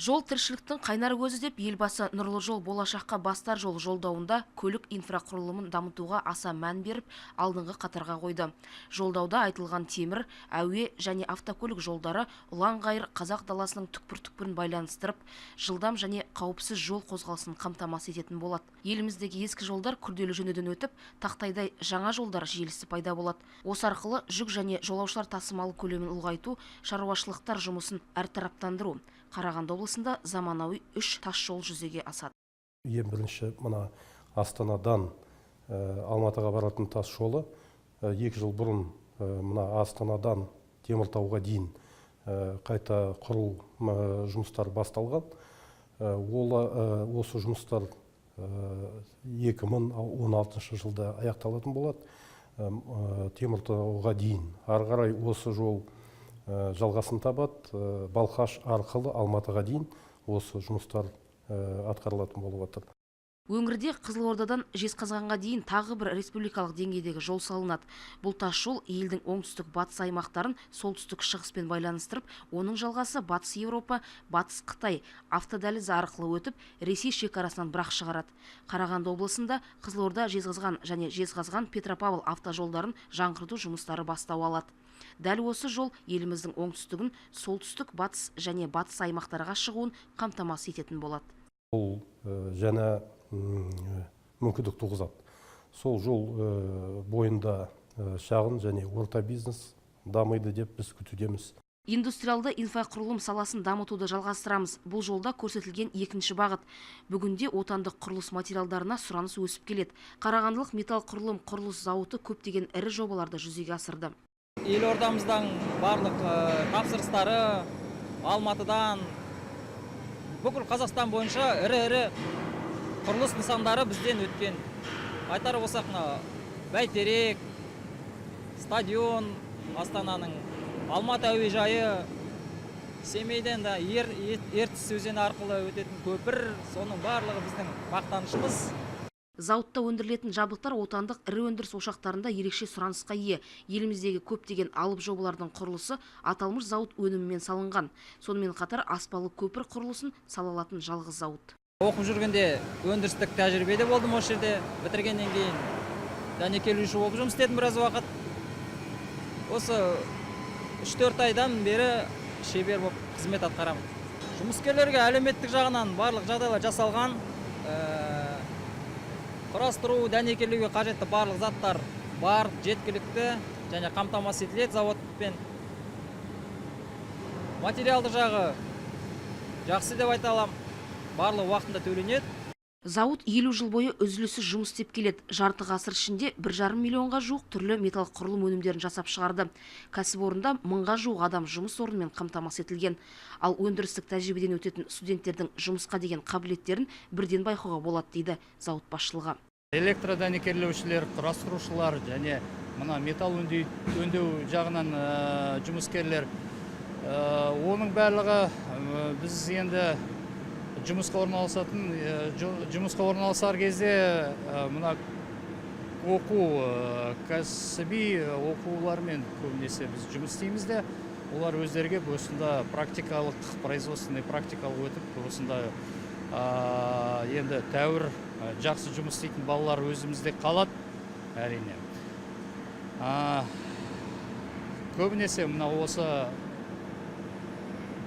Жол тіршіліктің қайнар көзі деп елбасы нұрлы жол болашаққа бастар жол жолдауында көлік инфрақұрылымын дамытуға аса мән беріп, алдыңғы қатарға қойды. Жолдауда айтылған темір, әуе және автокөлік жолдары ұлан-ғайыр қазақ даласының түкпір-түкпірін байланыстырып, жылдам және қауіпсіз жол қозғалысын қамтамасыз ететін болады. Еліміздегі ескі жолдар күрделі жөндеуден өтіп, тақтайдай жаңа жолдар желісі пайда болады. Осы арқылы жүк және жолаушылар тасымалы көлемін ұлғайту, шаруашылықтар жұмысын әртараптандыру. Қарағанды облысында заманауи 3 тас жол жүзеге асады. Ең бірінші мына Астанадан Алматыға баратын тас жолы 2 жыл бұрын мына Астанадан Теміртауға дейін қайта құру жұмыстар басталған. Осы жұмыстар 2016 жылда аяқталатын болады. Теміртауға дейін. Ары қарай осы жол жалғасын табады. Балқаш арқылы Алматыға дейін осы жұмыстар атқарылатын болып отыр. Өңірде Қызылордадан Жезқазғанға дейін тағы бір республикалық деңгейдегі жол салынады. Бұл тас жол елдің оңтүстік-батыс аймақтарын солтүстік-шығыспен байланыстырып, оның жалғасы батыс Еуропа, батыс Қытай автодәлізі арқылы өтіп, Ресей шекарасынан бірақ шығарады. Қарағанды облысында Қызылорда, Жезқазған және Жезқазған-Петропавл автожолдарын жаңғырту жұмыстары бастау алады. Дәл осы жол еліміздің оңтүстігін солтүстік, батыс және батыс аймақтарға шығуын қамтамасыз ететін болады. Бұл жаңа мүмкіндік туғызады. Сол жол бойында шағын және орта бизнес дамиды деп біз күтудеміз. Индустриалды инфрақұрылым саласын дамытуды жалғастырамыз. Бұл жолда көрсетілген екінші бағыт. Бүгінде отандық құрылыс материалдарына сұраныс өсіп келеді. Қарағандылық металл құрылым құрылыс зауыты көптеген ірі жобаларды жүзеге асырды. Елордамыздан барлық тапсырыстары Алматыдан бүкіл Қазақстан бойынша ірі құрылыс нысандары бізден өткен. Айтар болсақ, Бәйтерек, стадион, Астананың Алматы әуежайы, Семейден Ертіс өзені арқылы өтетін көпір, соның барлығы біздің мақтанышымыз. Зауытта өндірілетін жабдықтар отандық ірі өндіріс ошақтарында ерекше сұранысқа ие. Еліміздегі көптеген алып жобалардың құрылысы аталмыш зауыт өнімімен салынған. Сонымен қатар аспалы көпір құрылысын сала алатын жалғыз зауыт. Оқып жүргенде өндірістік тәжірибеде болдым осы жерде. Бітіргеннен кейін дәнекерлеуші болып жұмыс істедім біраз уақыт. Осы 3-4 айдан бері шебер болып қызмет атқарамын. Жұмыскерлерге әлеуметтік жағынан барлық жағдайлар жасалған. Құрастыру, дәнекерлеуге қажетті барлық заттар бар, жеткілікті және қамтамасыз етіледі заводпен. Материалды жағы жақсы деп айта аламын. Барлық уақытында төленеді. Зауыт 50 жыл бойы үзіліссіз жұмыс істеп келеді. Жарты ғасыр ішінде 1,5 миллионға жуық түрлі металл құрылым өнімдерін жасап шығарды. Кәсіпорында 1000-ға жуық адам жұмыс орнымен қамтамасыз етілген. Ал өндірістік тәжірибеден өтетін студенттердің жұмысқа деген қабілеттерін бірден байқауға болады дейді зауыт басшылығы. Электродәнекерлеушілер, құрастырушылар және мына металл өңдеу жағынан жұмыскерлер. Оның барлығы біз енді жұмысқа орналасар кезде мына кәсіби оқулармен көбінесе біз жұмыс істейміз де, олар өздерге осында практикалық, производственный практикалық өтіп, осында енді тәуір жақсы жұмыс істейтін балалар өзімізде қалады, әрине. Көбінесе мына осы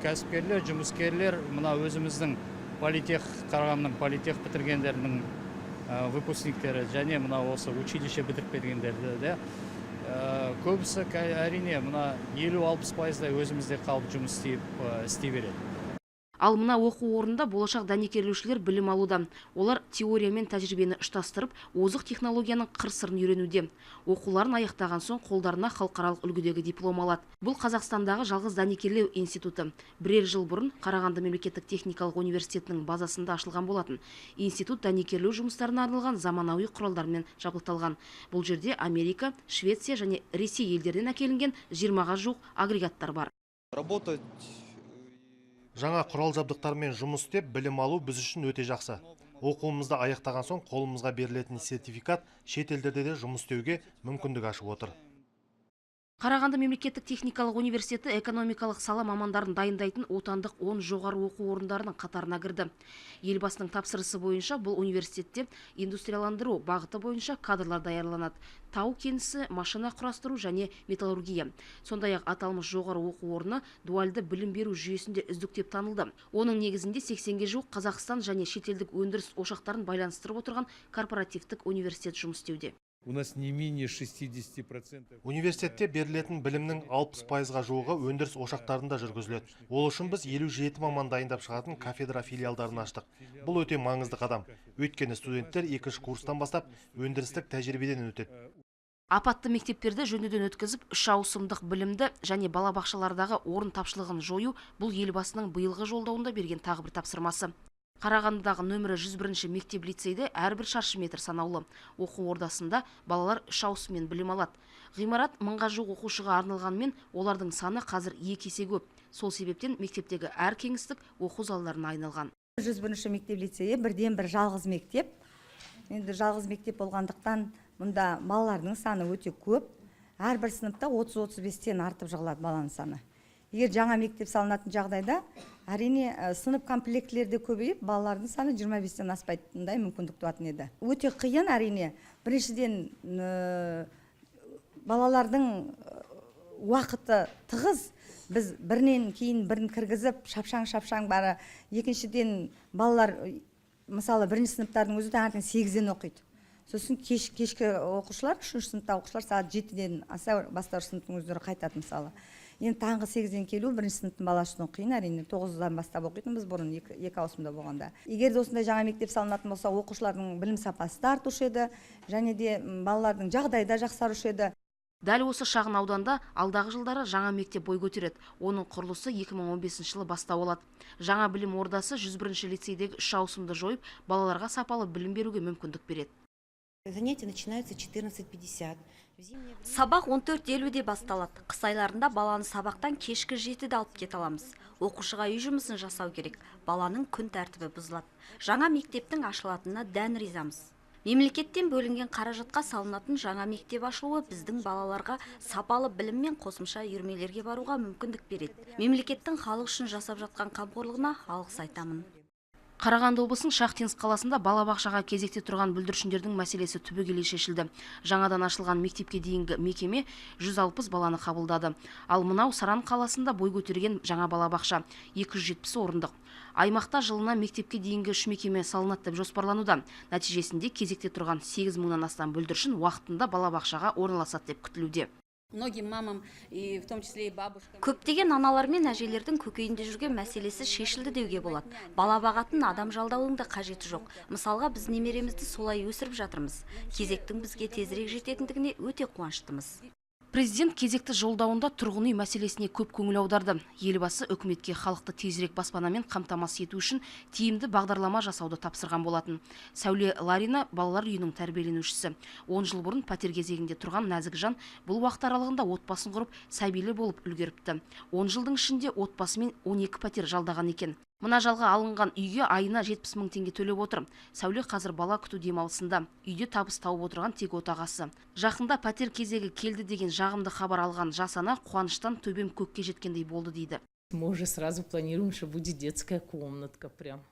кәсіпкерлер, жұмыскерлер, мына өзіміздің Қарағандының политех бітіргендерінің выпускниктері және мына осы училище бітіріп кеткендерді де көбісі әрине мына 50-60% өзімізде қалып жұмыс істей береді. Ал мына оқу орнында болашақ дәнекерлеушілер білім алуда. Олар теория мен тәжірибені ұштастырып, озық технологияның қыр-сырын үйренуде. Оқуларын аяқтаған соң қолдарына халықаралық үлгідегі диплом алады. Бұл Қазақстандағы жалғыз дәнекерлеу институты. Бірер жыл бұрын Қарағанды мемлекеттік техникалық университетінің базасында ашылған болатын. Институт дәнекерлеу жұмыстарына арналған заманауи құралдармен жабдықталған. Бұл жерде Америка, Швеция және Ресей елдерінен әкелінген 20-ға жуық агрегаттар бар. Жаңа құрал жабдықтармен жұмыс істеп, білім алу біз үшін өте жақсы. Оқуымызды аяқтаған соң қолымызға берілетін сертификат шет елдерде де жұмыс істеуге мүмкіндік ашып отыр. Қарағанды мемлекеттік техникалық университеті экономикалық сала мамандарын дайындайтын отандық 10 жоғары оқу орындарының қатарына кірді. Елбасының тапсырысы бойынша бұл университетте индустрияландыру бағыты бойынша кадрлар даярланады. Тау кенісі, машина құрастыру және металлургия. Сондай-ақ аталмыш жоғары оқу орны дуальды білім беру жүйесінде үздік деп танылды. Оның негізінде 80-ге жуық Қазақстан және шетелдік өндіріс ошақтарын байланыстырып отырған корпоративтік университет жұмыс істеуде. У нас не менее 60%. Университетте берілетін білімнің 60%-ға жуығы өндіріс ошақтарында жүргізіледі. Ол үшін біз 57 маман дайындап шығатын кафедра филиалдарын аштық. Бұл өте маңызды қадам. Өйткені студенттер 2-ші курстан бастап өндірістік тәжірибеден өтеді. Апатты мектептерді жөндеуден өткізіп, 3 ауысымдық білімді және балабақшалардағы орын тапшылығын жою бұл елбасының биылғы жолдауында берген тағы бір тапсырмасы. Қарағандыдағы нөмірі 101-ші мектеп лицейде әрбір шаршы метр санаулы. Оқу ордасында балалар 3 ауысыммен білім алады. Ғимарат 1000-ға жуық оқушыға арналғанымен, олардың саны қазір 2 есе көп. Сол себептен мектептегі әр кеңістік оқу залдарына айналған. 101-ші мектеп лицейі бірден бір жалғыз мектеп. Енді жалғыз мектеп болғандықтан мұнда балалардың саны өте көп. Әрбір сыныпта 30-35-тен артып жығылады баланың саны. Егер жаңа мектеп салынатын жағдайда, әрине сынып комплектілері де көбейіп, балалардың саны 25-тен аспайтындай мүмкіндік туатын еді. Өте қиын, әрине. Біріншіден балалардың уақыты тығыз. Біз бірінен кейін бірін кіргізіп, шапшаң бары. Екіншіден балалар, мысалы, бірінші сыныптардың өзі таңертең 8-ден оқиды. Сосын кешкі оқушылар, 3-ші сыныпта оқушылар сағат 7-ден аса бастауыш сыныптың өздері қайтады, мысалы. Енді таңғы 8-ден келу бірінші сыныптың баласы үшін қиын, әрине 9-дан бастап оқитын біз бұрын 2 ауысымда болғанда. Егер де осындай жаңа мектеп салынатын болса, оқушылардың білім сапасы да артушы еді, және де балалардың жағдайы да жақсарушы еді. Дәл осы шағын ауданда алдағы жылдары жаңа мектеп бой көтереді. Оның құрылысы 2015 жылы бастау алады. Жаңа білім ордасы 101-ші лицейдегі 3 ауысымды жойып, балаларға сапалы білім беруге мүмкіндік береді. Занятия начинаются 14:50. Сабақ 14:50-де басталады. Қыс айларында баланы сабақтан кешкі 7-де алып кете аламыз. Оқушыға үй жұмысын жасау керек. Баланың күн тәртібі бұзылады. Жаңа мектептің ашылатынына дән ризамыз. Мемлекеттен бөлінген қаражатқа салынатын жаңа мектеп ашылуы біздің балаларға сапалы білім мен қосымша үйірмелерге баруға мүмкіндік береді. Мемлекеттің халық үшін жасап жатқан қамқорлығына алғыс айтамын. Қарағанды облысының Шахтинск қаласында балабақшаға кезекте тұрған бүлдіршіндердің мәселесі түбегейлі шешілді. Жаңадан ашылған мектепке дейінгі мекеме 160 баланы қабылдады. Ал мынау Саран қаласында бой көтерген жаңа балабақша 270 орындық. Аймақта жылына мектепке дейінгі 3 мекеме салынады деп жоспарлануда. Нәтижесінде кезекте тұрған 8000-нан астам бүлдіршін уақытында балабақшаға орналасады деп күтілуде. Многим мамам, и в том числе и бабушкам. Көптеген аналар мен әжелердің көкейінде жүрген мәселесі шешілді деуге болады. Бала бағатын адам жалдаудың да қажеті жоқ. Мысалға біз немеремізді солай өсіріп жатырмыз. Кезектің бізге тезірек жететіндігіне өте қуаныштымыз. Президент кезекті жолдауында тұрғын үй мәселесіне көп көңіл аударды. Елбасы үкіметке халықты тезірек баспанамен қамтамасыз ету үшін тиімді бағдарлама жасауды тапсырған болатын. Сәуле Ларина балалар үйінің тәрбиеленушісі. 10 жыл бұрын пәтер кезегінде тұрған нәзік жан бұл уақыт аралығында отбасын құрып, сәбилі болып үлгеріпті. 10 жылдың ішінде отбасымен 12 пәтер жалдаған екен. Мына жалға алынған үйге айына 70 000 теңге төлеп отыр. Сәуле қазір бала күту демалысында. Үйде табыс тауып отырған тек отағасы. Жақында пәтер кезегі келді деген жағымды хабар алған жас ана қуаныштан төбем көкке жеткендей болды дейді. Мы уже сразу планируем, что будет детская комнатка прям.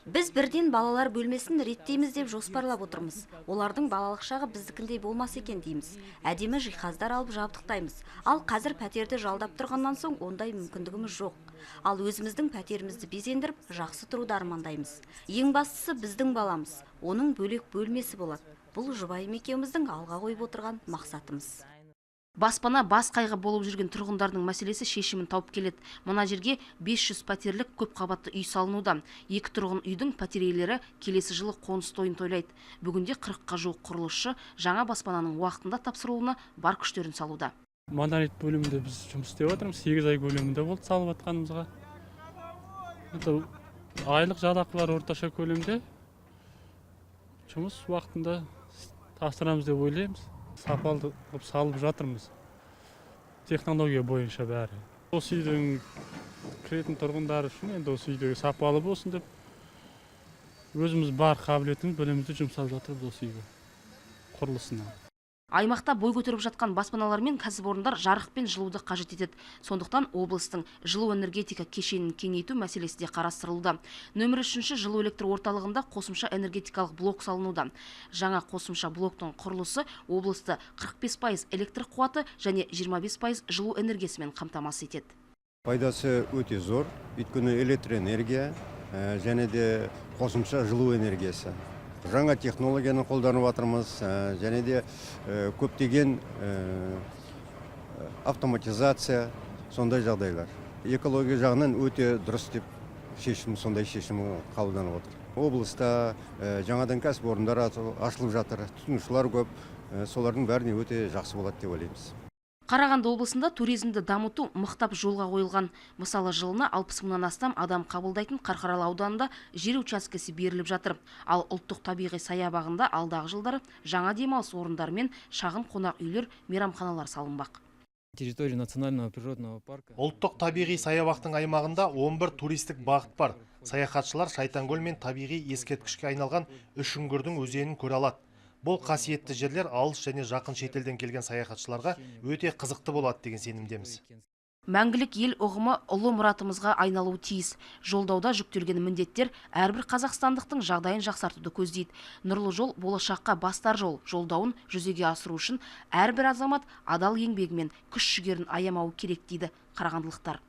Біз бірден балалар бөлмесін реттейміз деп жоспарлап отырмыз. Олардың балалық шағы біздікіндей болмас екен дейміз. Әдемі жиһаздар алып жабдықтаймыз. Ал қазір пәтерді жалдап тұрғаннан соң ондай мүмкіндігіміз жоқ. Ал өзіміздің пәтерімізді безендіріп, жақсы тұруды армандаймыз. Ең бастысы біздің баламыз. Оның бөлек бөлмесі болады. Бұл жұбайым екеуміздің алға қойып отырған мақсатымыз. Баспана бас қайғы болып жүрген тұрғындардың мәселесі шешімін тауып келеді. Мына жерге 500 пәтерлік көп қабатты үй салынуда. 2 тұрғын үйдің пәтер иелері келесі жылы қоныс тойын тойлайды. Бүгінде 40-қа жуық құрылысшы жаңа баспананың уақытында тапсырылуына бар күштерін салуда. Монолит бөлімінде біз жұмыс істеп отырмыз. 8 ай көлемінде болды салып жатқанымызға. Айлық жалақылар орташа көлемде жұмыс уақытында тапсырамыз деп ойлаймыз. Сапалы қылып салып жатырмыз. Технология бойынша бәрі. Осы үйдің кіретін тұрғындары үшін енді осы үйдегі сапалы болсын деп өзіміз бар қабілетіміз, білімімізді жұмсап жатырмыз осы үйге құрылысына. Аймақта бой көтеріп жатқан баспаналар мен кәсіпорындар жарық пен жылуды қажет етеді. Сондықтан облыстың жылу энергетика кешенін кеңейту мәселесі де қарастырылды. Нөмір 3 жылу электр орталығында қосымша энергетикалық блок салынуда. Жаңа қосымша блоктың құрылысы облысты 45% электр қуаты және 25% жылу энергиясымен қамтамасыз етеді. Пайдасы өте зор, өйткені электроэнергия және де қосымша жылу энергиясы. Жаңа технологияны қолданып жатырмыз, және де көптеген автоматизация, сондай жағдайлар. Экология жағынан өте дұрыс деп сондай шешім қабылданып отыр. Облыста жаңадан кәсіпорындар ашылып жатыр, тұтынушылар көп, солардың бәріне өте жақсы болады деп ойлаймыз. Қарағанды облысында туризмді дамыту мықтап жолға қойылған. Мысалы, жылына 60 мыңнан астам адам қабылдайтын Қарқаралы ауданында жер учаскесі беріліп жатыр. Ал ұлттық табиғи саябағында алдағы жылдары жаңа демалыс орындары мен шағын қонақ үйлер, мейрамханалар салынбақ. Территория национального природного парка. Ұлттық табиғи саябақтың аймағында 11 туристік бағыт бар. Саяхатшылар Шайтанкөл мен табиғи ескерткішке айналған үш үңгірдің өзенін көре алады. Бұл қасиетті жерлер алыс және жақын шетелден келген саяхатшыларға өте қызықты болады деген сенімдеміз. Мәңгілік ел ұғымы ұлы мұратымызға айналуы тиіс. Жолдауда жүктелген міндеттер әрбір қазақстандықтың жағдайын жақсартуды көздейді. Нұрлы жол болашаққа бастар жол жолдауын жүзеге асыру үшін әрбір азамат адал еңбегімен күш-жігерін аямауы керек дейді қарағандылықтар.